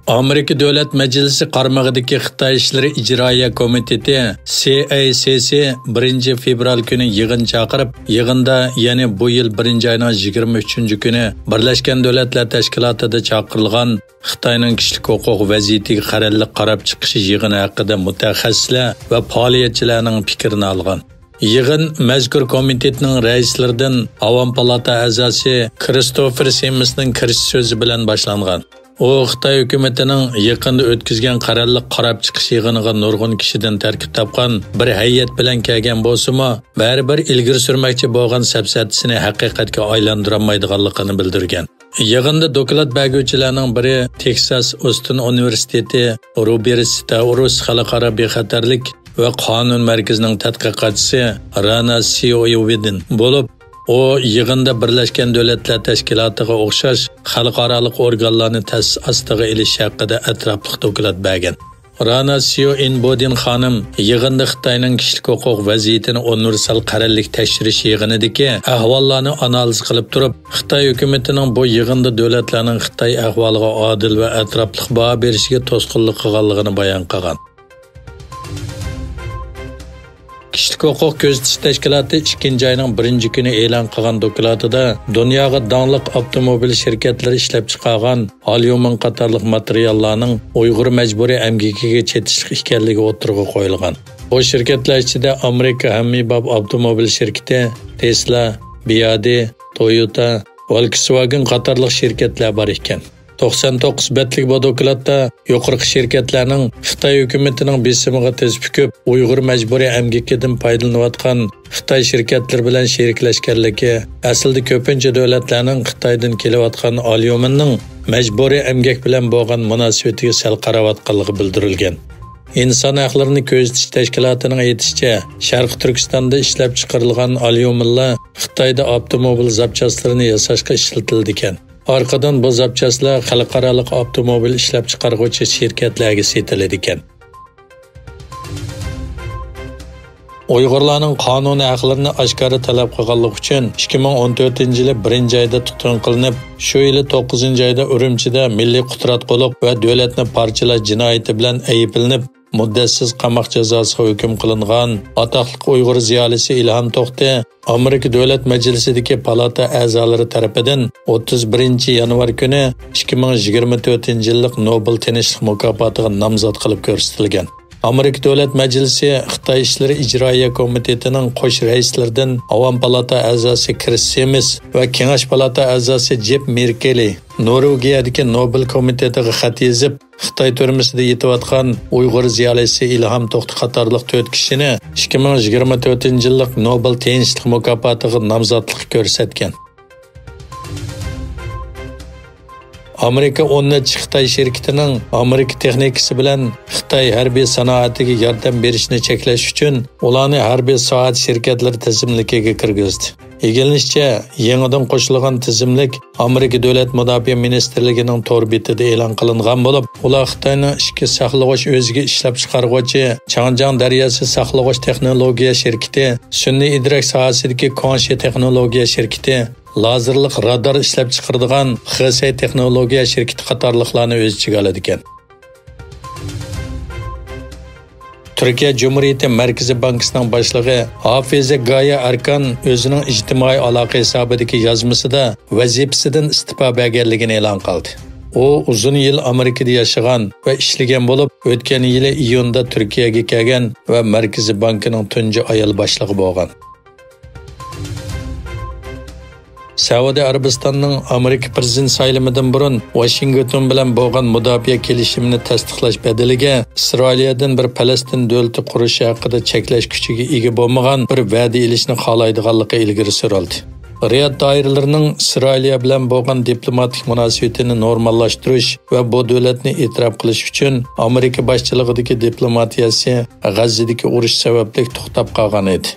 Amerika Davlat Majlisi qarmog'idagi Xitoy ishlari ijroiya komiteti CACC 1 fevral kuni yig'in chaqirib, yig'inda ya'ni bu yil 1-oyning 23-kuni Birlashgan Davlatlar Tashkilotida chaqirilgan Xitoyning kishilik huquq vaziyatiga qarab chiqishi yig'ini haqida mutaxassislar va faoliyatchilarning fikrini olgan. Yig'in mazkur komitetning raislaridan Avam palata a'zosi Christopher Simsning kirish so'zi bilan boshlangan. O Xitoy hukumatining yaqinda o'tkazgan qarab chiqish yig'iniga nurg'un kishidan tarkib topgan bir hay'at bilan kelgan bo'lsa-mu, baribir ilgari surmoqchi bo'lgan safsatisini haqiqatga aylantirolmaydiganligini bildirgan. Yig'inda doklad beruvchilarning biri Texas Austin Universiteti Robert Taurus xalqaro bexatarlik va qonun markazining tadqiqotchisi Rana Sioyovdin bo'lib, o yig'inda Birlashgan Davlatlar Tashkilotiga o'xshash xalqaro organlarni ta'sis ostiga ilish haqida atrofli doklad bergan. Rana Sioyovdin xonim yig'inda Xitoyning kishilik huquq vaziyatini universal qarorlik tekshirish yig'inidagi ahvollarni analiz qilib turib, Xitoy hukumatining bu yig'inda davlatlarning Xitoy ahvoliga adil va atrofli baho berishiga to'sqinlik qilganligini bayon qilgan. Kishilik huquq kuzatish tashkiloti 2-oyning 1-kuni e'lon qilgan dokladida dunyoga donliq avtomobil shirkatlari ishlab chiqargan alyumin qatorliq materiallarning Uyg'ur majburiy amgikiga chetishlik ekanligi o'tirg'i qo'yilgan. Bu shirkatlar ichida Amerika hammabop avtomobil shirkati, Tesla, BYD, Toyota, Volkswagen qatorliq shirkatlar bor ekan. 99 betlik bu dokladda yuqorqi shirkatlarning Xitoy hukumatining besimiga tez pukib, Uyg'ur majburiy amgikidan foydalanayotgan Xitoy shirkatlari bilan sheriklashganligi, aslida ko'pincha davlatlarning Xitoydan kelayotgan alyuminning majburiy amgak bilan bo'lgan munosabatiga sal qarayotganligi bildirilgan. İnsan haqlarini kuzatish tashkilotining aytishicha, Sharq Turkistonda ishlab chiqarilgan alyuminlar Xitoyda avtomobil zapchaslarini yasashga ishlatildi ekan. Arkadan bu zapchaslar xalqaro avtomobil ishlab chiqaruvchi shirkatlarga setiladi ekan. Uyg'urlarning qonuniy haqlarini oshkora talab qilganlik uchun 2014-yili 1-oyda tutqun qilinib, shu yili 9-oyda Urumchida milliy qudrat qo'liq va davlatni parchalash jinoyati bilan ayblanib, muddatsiz qamoq jazosiga hukm qilingan atoqli Uyg'ur ziyolisi Ilhom To'xti Amerika Davlat Majlisidagi palata a'zolari tomonidan 31-yanvar kuni 2024-yillik Nobel tinchlik mukofotiga nomzod qilib ko'rsatilgan. Amerika Davlat Majlisi Xitoy ishlari ijroiya komitetining qo'sh raislaridan Avam palata a'zosi Chris Sims va Kengash palata a'zosi Jeb Merkeli Norvegiyadagi Nobel komitetiga xat yozib, Xitoy turmusida yetayotgan Uyg'ur ziyolisi Ilhom To'xti qatorliq 4 kishini 2024-yillik Nobel tinchlik mukofotiga nomzodlik ko'rsatgan. Amerika 10 Xitoy shirkatining Amerika texnikasi bilan Xitoy harbiy sanoatiga yordam berishni cheklash uchun ularni harbiy soat shirkatlari tizimligiga kirgizdi. Egilishicha, yangidan qo'shilgan tizimlik Amerika Davlat Mudofaa Ministrligining tor betida e'lon qilingan bo'lib, ular Xitoyning ichki saqlag'ich o'ziga ishlab chiqaruvchi Changjiang daryosi saqlag'ich texnologiya shirkati, sun'iy idrok sohasidagi Konshe texnologiya shirkati, lazerlik radar ishlab chiqaradigan Xisay texnologiya shirkati qatorliqlarni o'z ichiga oladi ekan. Türkiye Cumhuriyeti Merkezi Bankasının boshlig'i Hafize Gaye Arkan o'zining ijtimoiy aloqa hisobidagi yozmasida vazifasidan istifa berganligini e'lon qildi. O uzun yil Amerikada yashagan va ishlagan bo'lib, o'tgan yili iyunda Turkiyaga kelgan va Merkezi Bankining tunji ayol boshlig'i bo'lgan. Saudiya Arabistonning Amerika prezident saylimidan burun Washington bilan bo'lgan mudofaa kelishimini tasdiqlash bedeliga Isroildan bir Falastin davlati qurish haqida cheklash kuchiga ega bo'lmagan bir va'da elishni xohlaydiganligi ilgari surildi. Riyad doiralarining Isroil bilan bo'lgan diplomatik munosabatini normallashtirish va bu davlatni e'tirof qilish uchun Amerika boshchiligidagi diplomatiyasi G'azzadagi urush sababli to'xtab qolgan edi.